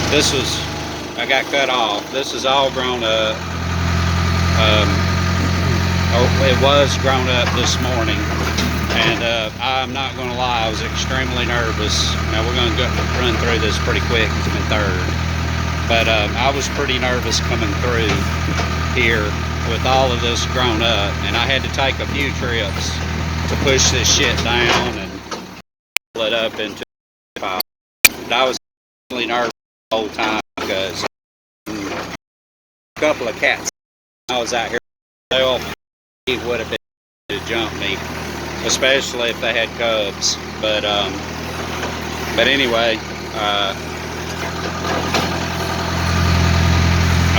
This was, I got cut off. This is all grown up. It was grown up this morning. And I'm not going to lie, I was extremely nervous. Now we're going to run through this pretty quick. It's been third. But I was pretty nervous coming through here with all of this grown up. And I had to take a few trips to push this shit down and pull it up into the pile. But I was really nervous the whole time because a couple of cats I was out here would have been to jump me, especially if they had cubs. But anyway,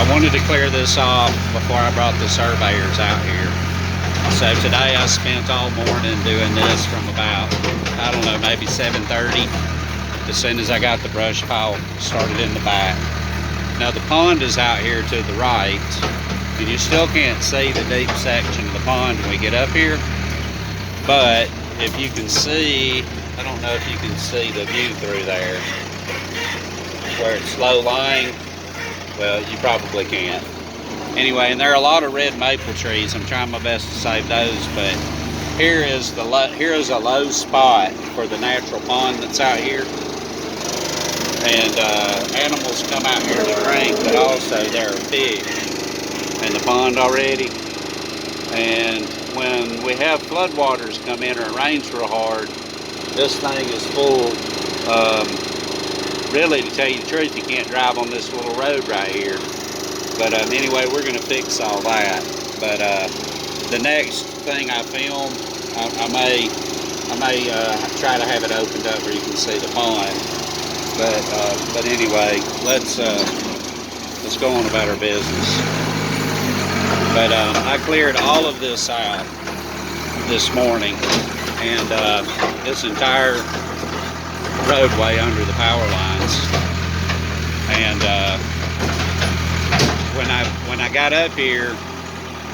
I wanted to clear this off before I brought the surveyors out here. So today I spent all morning doing this from about, I don't know, maybe 7:30, as soon as I got the brush pile started in the back. Now the pond is out here to the right, and you still can't see the deep section of the pond when we get up here. But if you can see, I don't know if you can see the view through there, where it's low lying. Well, you probably can't. Anyway, and there are a lot of red maple trees. I'm trying my best to save those, but here is a low spot for the natural pond that's out here. And animals come out here to drink, but also there are fish in the pond already. And when we have floodwaters come in or it rains real hard, this thing is full. Really, to tell you the truth, you can't drive on this little road right here. But anyway, we're going to fix all that. But the next thing I film, I may try to have it opened up where you can see the pond. But anyway, let's go on about our business. But I cleared all of this out this morning, and this entire roadway under the power lines. And when I got up here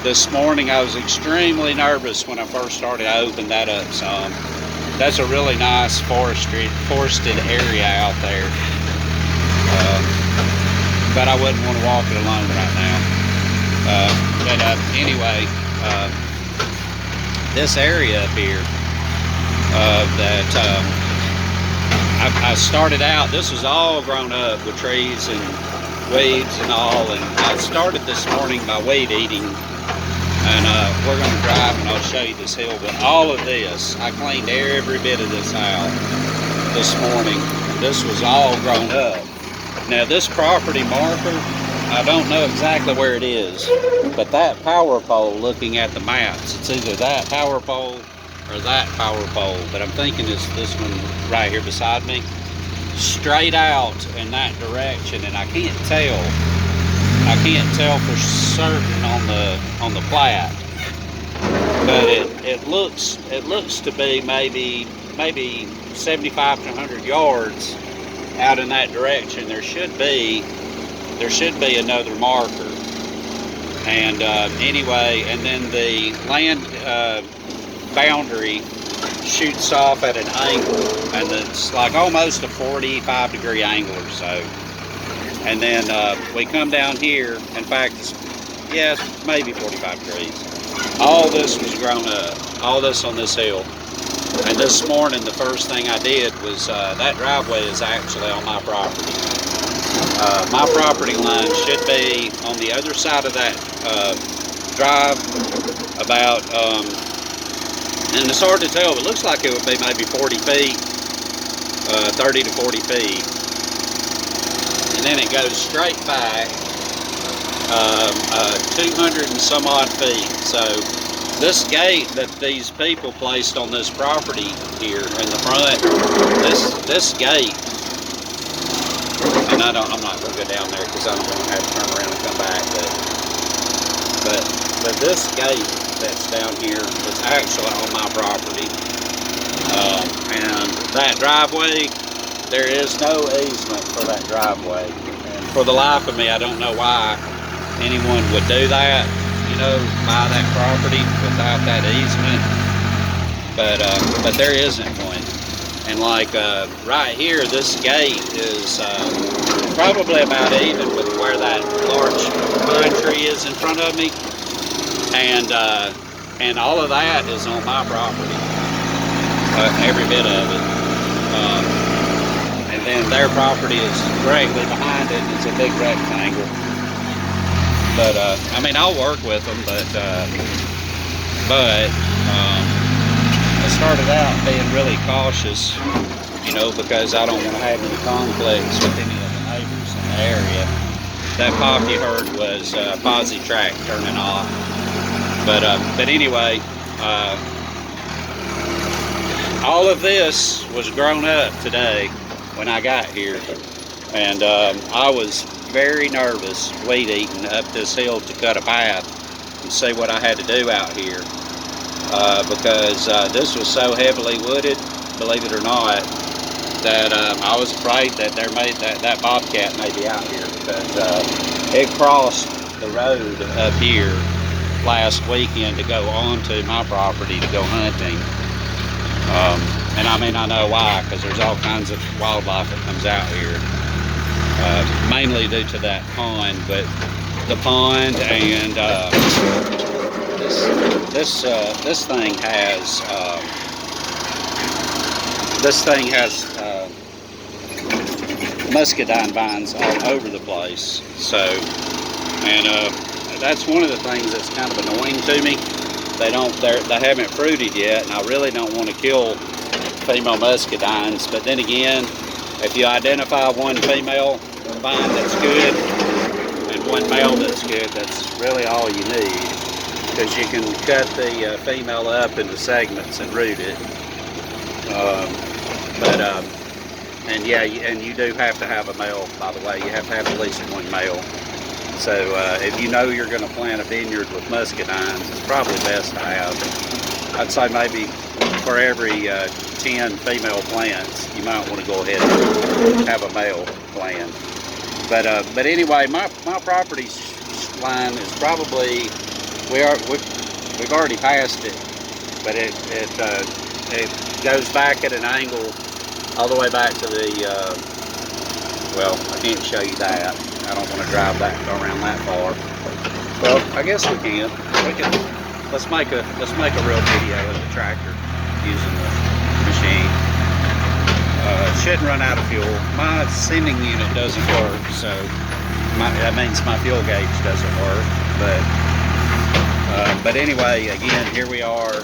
this morning, I was extremely nervous when I first started. I opened that up some. That's a really nice forested area out there. But I wouldn't want to walk it alone right now. But anyway, this area up here that I started out, this was all grown up with trees and weeds and all, and I started this morning by weed eating, and we're going to drive and I'll show you this hill. But all of this, I cleaned every bit of this out this morning. This was all grown up. Now this property marker, I don't know exactly where it is, but that power pole, looking at the maps, it's either that power pole or that power pole, but I'm thinking it's this one right here beside me, straight out in that direction. And I can't tell for certain on the plat, but it looks to be maybe 75 to 100 yards out in that direction. There should be another marker. And anyway, and then the land boundary shoots off at an angle, and it's like almost a 45-degree angle or so. And then we come down here. In fact, yes, maybe 45 degrees. All this was grown up, all this on this hill. And this morning, the first thing I did was, that driveway is actually on my property. My property line should be on the other side of that drive, about, and it's hard to tell, but it looks like it would be maybe 40 feet, 30 to 40 feet. And then it goes straight back 200 and some odd feet. So this gate that these people placed on this property here in the front, this gate, and I'm not going to go down there because I'm going to have to turn around and come back, but this gate that's down here is actually on my property. And that driveway, there is no easement for that driveway. And for the life of me, I don't know why anyone would do that, you know, buy that property without that easement. But there isn't one. And like right here, this gate is probably about even with where that large pine tree is in front of me, and all of that is on my property, every bit of it. And then their property is directly behind it, and it's a big rectangle. But I mean, I'll work with them, but I started out being really cautious, you know, because I don't want to have any conflicts with any of the neighbors in the area. That pop you heard was posi track turning off. But anyway, all of this was grown up today when I got here, and I was very nervous weed eating up this hill to cut a path and see what I had to do out here, because this was so heavily wooded, believe it or not, that I was afraid that that bobcat may be out here, because it crossed the road up here last weekend to go onto my property to go hunting. And I mean, I know why, because there's all kinds of wildlife that comes out here, mainly due to that pond. But the pond and this thing has muscadine vines all over the place. So, and that's one of the things that's kind of annoying to me. They haven't fruited yet, and I really don't want to kill female muscadines. But then again, if you identify one female vine that's good and one male that's good, that's really all you need, because you can cut the female up into segments and root it. And yeah, and you do have to have a male, by the way. You have to have at least one male. So if you know you're going to plant a vineyard with muscadines, it's probably best to have, I'd say maybe for every 10 female plants, you might want to go ahead and have a male plant. But anyway, my property line is probably, we've already passed it, but it goes back at an angle all the way back to the, well, I can't show you that. I don't want to drive that around that far. Well, I guess we can. Let's make a real video of the tractor using the machine. It shouldn't run out of fuel. My sending unit doesn't work, so that means my fuel gauge doesn't work. But anyway, again, here we are.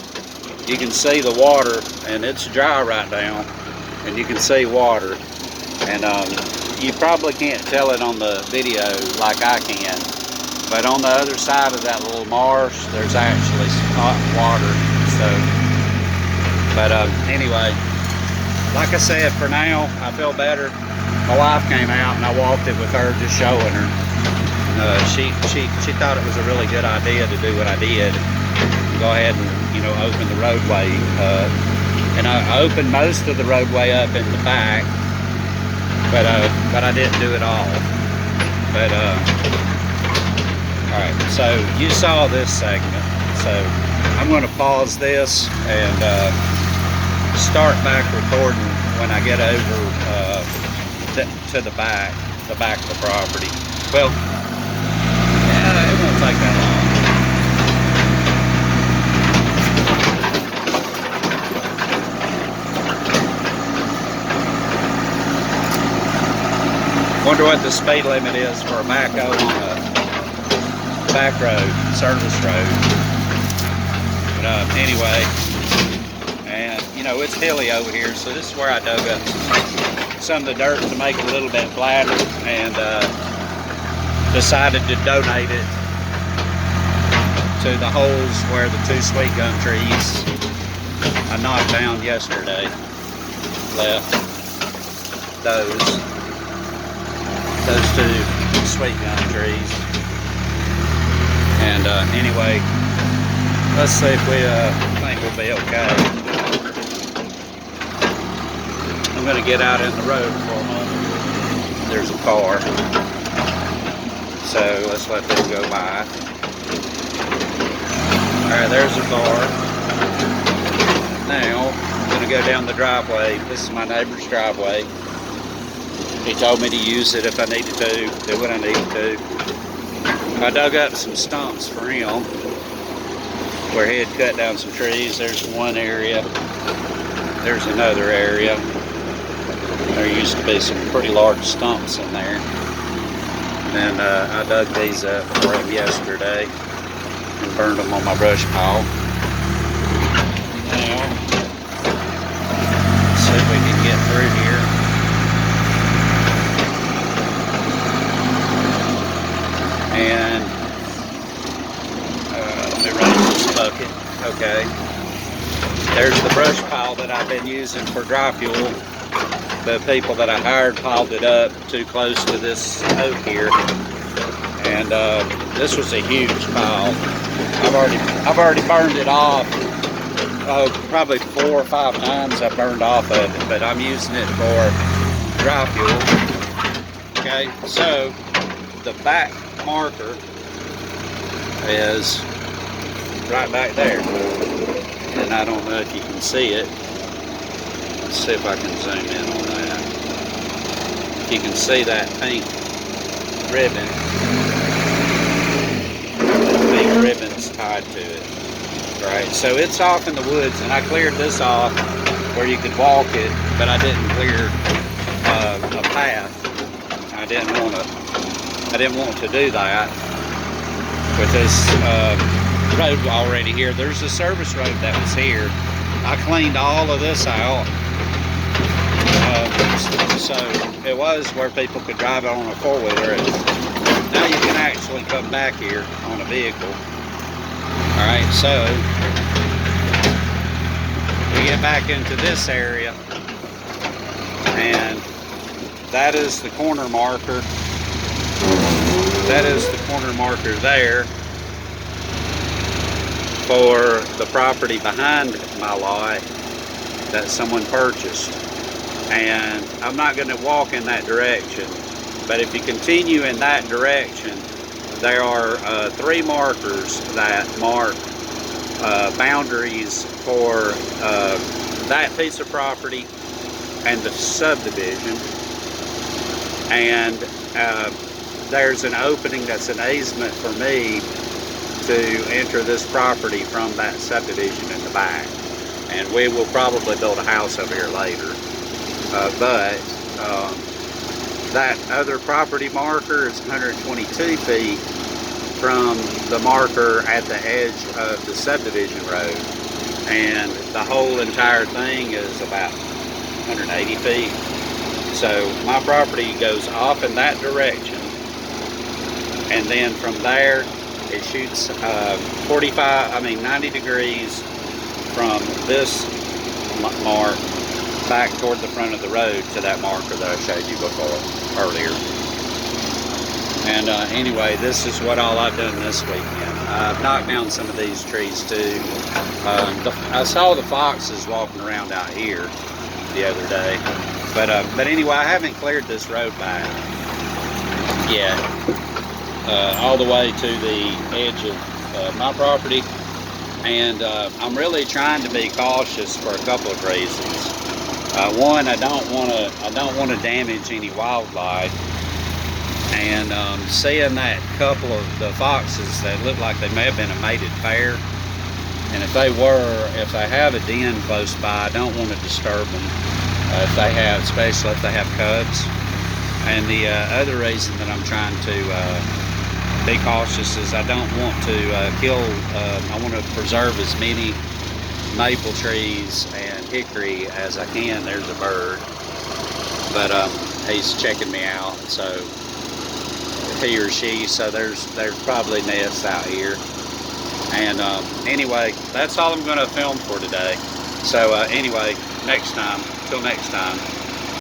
You can see the water, and it's dry right now, and you can see water, and you probably can't tell it on the video like I can, but on the other side of that little marsh, there's actually some hot water. So, but anyway, like I said, for now, I feel better. My wife came out and I walked it with her, just showing her. She thought it was a really good idea to do what I did. Go ahead and, you know, open the roadway and I opened most of the roadway up in the back, but I didn't do it all. But all right, so you saw this segment, so I'm going to pause this and start back recording when I get over to the back of the property. Well, yeah, it won't take that long. Wonder what the speed limit is for a backhoe on a back road, service road. But anyway, and you know, it's hilly over here, so this is where I dug up some of the dirt to make it a little bit flatter, and decided to donate it to the holes where the 2 sweet gum trees I knocked down yesterday left. Those 2 sweet gum trees. And anyway, let's see if we think we'll be okay. I'm going to get out in the road for a moment. There's a car, so let's let them go by. Alright, there's a car. Now I'm going to go down the driveway. This is my neighbor's driveway. He told me to use it if I needed to, do what I needed to. I dug up some stumps for him where he had cut down some trees. There's one area. There's another area. There used to be some pretty large stumps in there. And I dug these up for him yesterday and burned them on my brush pile. Now, let's see if we can get through here. And let me raise this bucket. Okay. There's the brush pile that I've been using for dry fuel. The people that I hired piled it up too close to this oak here. And this was a huge pile. I've already burned it off. Probably 4 or 5 times I burned off of it, but I'm using it for dry fuel. Okay, so the back marker is right back there, and I don't know if you can see it. Let's see if I can zoom in on that. You can see that pink ribbon. The pink ribbon's tied to it. Right, so it's off in the woods, and I cleared this off where you could walk it, but I didn't clear a path. I didn't want to do that with this road already here. There's a service road that was here. I cleaned all of this out, so it was where people could drive on a four-wheeler. Now you can actually come back here on a vehicle. All right, so we get back into this area, and that is the corner marker. That is the corner marker there for the property behind my lot that someone purchased. And I'm not going to walk in that direction, but if you continue in that direction, there are 3 markers that mark boundaries for that piece of property and the subdivision. And there's an opening that's an easement for me to enter this property from that subdivision in the back. And we will probably build a house over here later. But that other property marker is 122 feet from the marker at the edge of the subdivision road. And the whole entire thing is about 180 feet. So my property goes off in that direction, and then from there it shoots 90 degrees from this mark back toward the front of the road to that marker that I showed you before earlier. And anyway, this is what all I've done this weekend. I've knocked down some of these trees too. I saw the foxes walking around out here the other day. But anyway, I haven't cleared this road back yet, all the way to the edge of my property. And I'm really trying to be cautious for a couple of reasons. One, I don't want to damage any wildlife. And seeing that couple of the foxes that look like they may have been a mated pair, and if they have a den close by, I don't want to disturb them. Especially if they have cubs. And the other reason that I'm trying to be cautious is I don't want to I want to preserve as many maple trees and hickory as I can. There's a bird, but he's checking me out, so he or she, so there's probably nests out here. And anyway, that's all I'm going to film for today. So anyway, till next time.